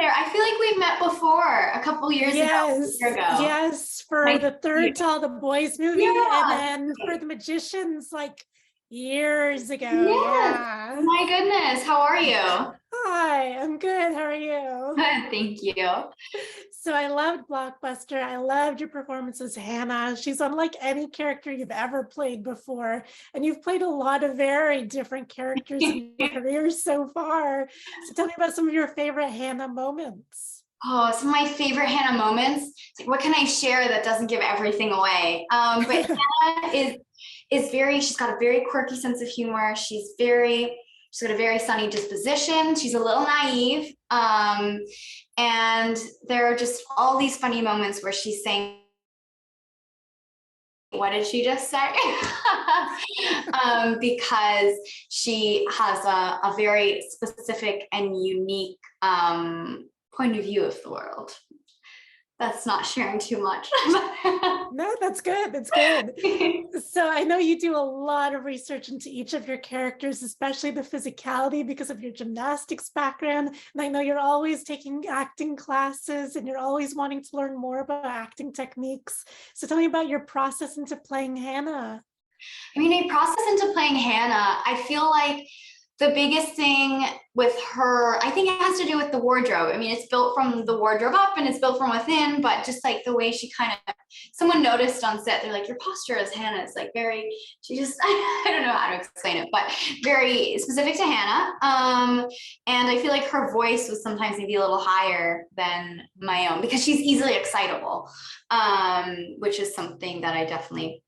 there. I feel like we've met before a couple years ago. Yes, for the third To All the Boys movie, and then for The Magicians, like years ago. Yeah. My goodness, how are you? Hi, I'm good. How are you? Thank you. So I loved Blockbuster. I loved your performance as Hannah. She's unlike any character you've ever played before. And you've played a lot of very different characters in your career so far. So tell me about some of your favorite Hannah moments. Oh, some of my favorite Hannah moments. What can I share that doesn't give everything away? But Hannah is very, she's got a very quirky sense of humor. She's got a very sunny disposition. She's a little naive. And there are just all these funny moments where she's saying, what did she just say? Because she has a very specific and unique point of view of the world. That's not sharing too much. No, that's good. That's good. So I know you do a lot of research into each of your characters, especially the physicality because of your gymnastics background. And I know you're always taking acting classes and you're always wanting to learn more about acting techniques. So tell me about your process into playing Hannah. I mean, a process into playing Hannah, I feel like the biggest thing with her, I think it has to do with the wardrobe. I mean, it's built from the wardrobe up and it's built from within, but just like the way she kind of, someone noticed on set, they're like, your posture as Hannah is like very, she just, I don't know how to explain it, but very specific to Hannah. And I feel like her voice was sometimes maybe a little higher than my own because she's easily excitable, which is something that I definitely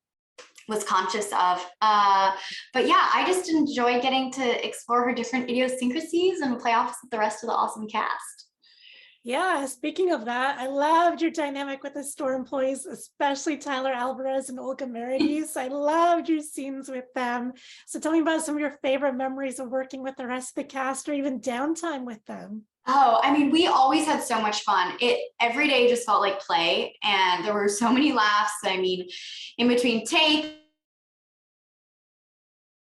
was conscious of. But yeah, I just enjoy getting to explore her different idiosyncrasies and play off with the rest of the awesome cast. Yeah, speaking of that, I loved your dynamic with the store employees, especially Tyler Alvarez and Olga Merediz. I loved your scenes with them. So tell me about some of your favorite memories of working with the rest of the cast or even downtime with them. Oh, I mean, we always had so much fun. Every day just felt like play, and there were so many laughs. I mean, in between takes,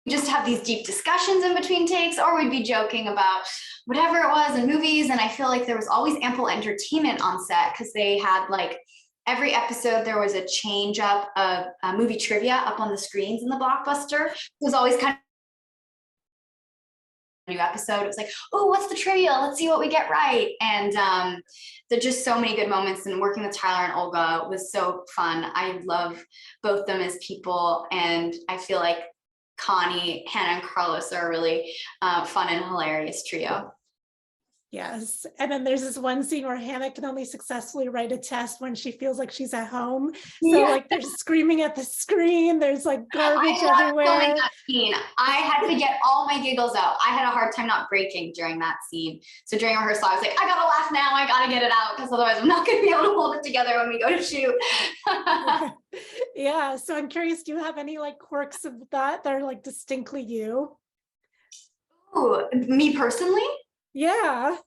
just have these deep discussions in between takes, or we'd be joking about whatever it was in movies. And I feel like there was always ample entertainment on set because they had like every episode there was a change up of movie trivia up on the screens in the Blockbuster. It was always kind of a new episode. It was like, oh, what's the trivia? Let's see what we get right. And there's just so many good moments, and working with Tyler and Olga was so fun. I love both them as people, and I feel like Connie, Hannah, and Carlos are a really fun and hilarious trio. Yes. And then there's this one scene where Hannah can only successfully write a test when she feels like she's at home. So like they're screaming at the screen. There's like garbage everywhere. That scene. I had to get all my giggles out. I had a hard time not breaking during that scene. So during rehearsal, I was like, I gotta laugh now. I gotta get it out because otherwise I'm not gonna be able to hold it together when we go to shoot. Yeah. So I'm curious, do you have any like quirks of that are like distinctly you? Ooh, me personally? Yeah.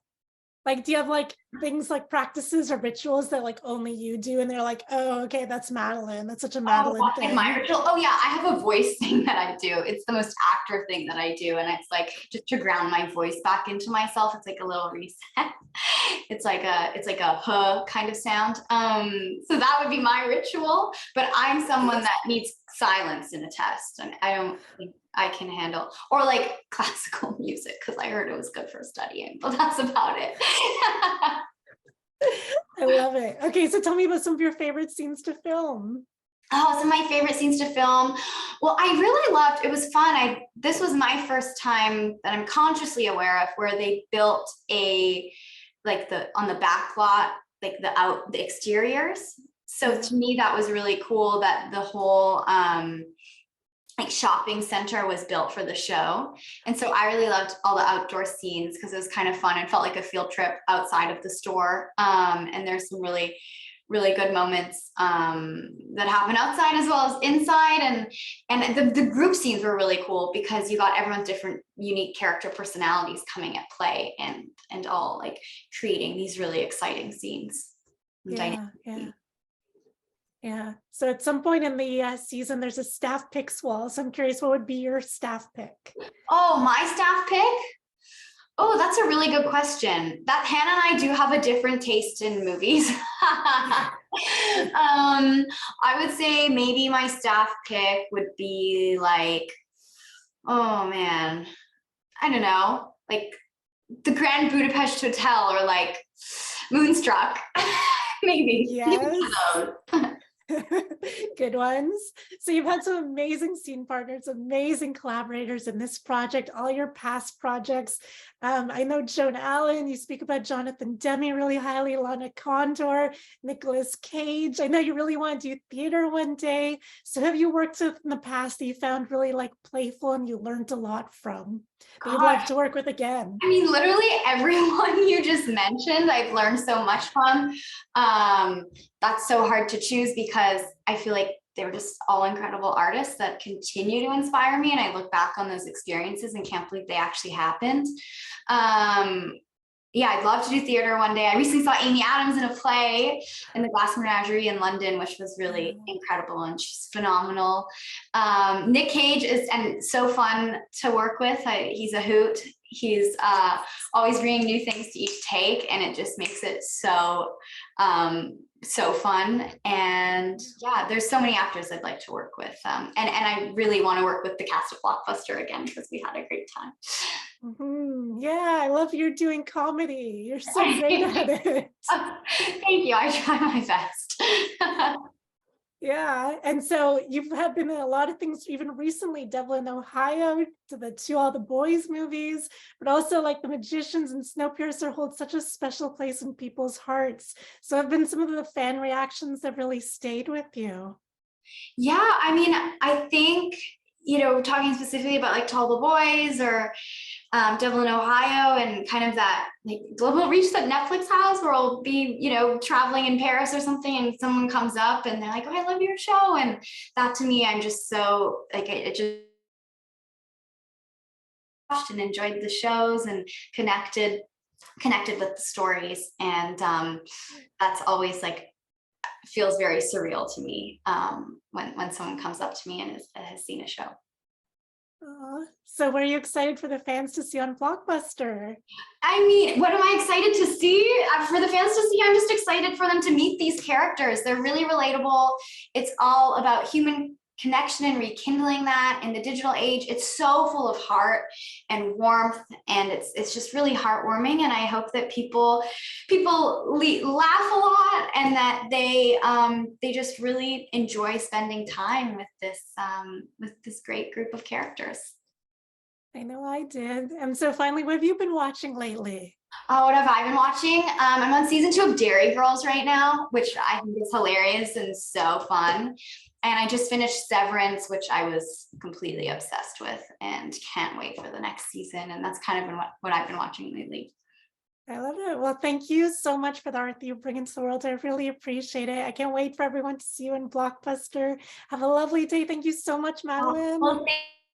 Like, do you have like things like practices or rituals that like only you do? And they're like, oh, okay, that's Madeleine. That's such a Madeleine thing. My ritual. Oh yeah, I have a voice thing that I do. It's the most actor thing that I do. And it's like just to ground my voice back into myself. It's like a little reset. It's like a huh kind of sound. So that would be my ritual. But I'm someone that needs silence in a test. And I don't think I can handle, or like classical music, because I heard it was good for studying, but that's about it. I love it. Okay, so tell me about some of your favorite scenes to film. Oh, some of my favorite scenes to film. Well, I really loved, it was fun. This was my first time that I'm consciously aware of where they built on the back lot, like the exteriors. So to me, that was really cool that the whole like shopping center was built for the show. And so I really loved all the outdoor scenes because it was kind of fun and felt like a field trip outside of the store. And there's some really, really good moments that happen outside as well as inside. And the group scenes were really cool because you got everyone's different unique character personalities coming at play and all like creating these really exciting scenes. Yeah. So at some point in the season, there's a staff picks wall. So I'm curious, what would be your staff pick? Oh, my staff pick? Oh, that's a really good question. That Hannah and I do have a different taste in movies. I would say maybe my staff pick would be like, oh man, I don't know, like the Grand Budapest Hotel or like Moonstruck. Maybe. Yes. Good ones. So you've had some amazing scene partners, amazing collaborators in this project, all your past projects. I know Joan Allen, you speak about Jonathan Demme really highly, Lana Condor, Nicolas Cage. I know you really want to do theater one day. So have you worked with in the past that you found really like playful and you learned a lot from, that you'd love to work with again? I mean, literally everyone you just mentioned, I've learned so much from. That's so hard to choose because I feel like they were just all incredible artists that continue to inspire me. And I look back on those experiences and can't believe they actually happened. Yeah, I'd love to do theater one day. I recently saw Amy Adams in a play in the Glass Menagerie in London, which was really incredible, and she's phenomenal. Nick Cage is and so fun to work with. He's a hoot. He's always bringing new things to each take, and it just makes it so so fun. And yeah, there's so many actors I'd like to work with, and I really want to work with the cast of Blockbuster again because we had a great time. Yeah, I love you're doing comedy. You're so great at it. Thank you. I try my best. Yeah, and so you've had been in a lot of things, even recently, Devil in Ohio, to All the Boys movies, but also like The Magicians and Snowpiercer hold such a special place in people's hearts. So have been some of the fan reactions that really stayed with you. Yeah, I mean, I think, you know, talking specifically about like To All the Boys or Devil in Ohio, and kind of that like global reach that Netflix has, where I'll be, you know, traveling in Paris or something, and someone comes up and they're like, "Oh, I love your show," and that to me, I'm just so like it just watched and enjoyed the shows and connected with the stories, and that's always like feels very surreal to me when someone comes up to me and has seen a show. So what are you excited for the fans to see on Blockbuster? I mean, what am I excited to see? For the fans to see, I'm just excited for them to meet these characters. They're really relatable. It's all about human connection and rekindling that in the digital age. It's so full of heart and warmth, and it's just really heartwarming. And I hope that people laugh a lot, and that they just really enjoy spending time with this great group of characters. I know I did. And so finally, what have you been watching lately? Oh, what have I been watching? I'm on season 2 of Dairy Girls right now, which I think is hilarious and so fun. And I just finished Severance, which I was completely obsessed with and can't wait for the next season. And that's kind of been what I've been watching lately. I love it. Well, thank you so much for the art that you bring into the world. I really appreciate it. I can't wait for everyone to see you in Blockbuster. Have a lovely day. Thank you so much, Madeleine. Well,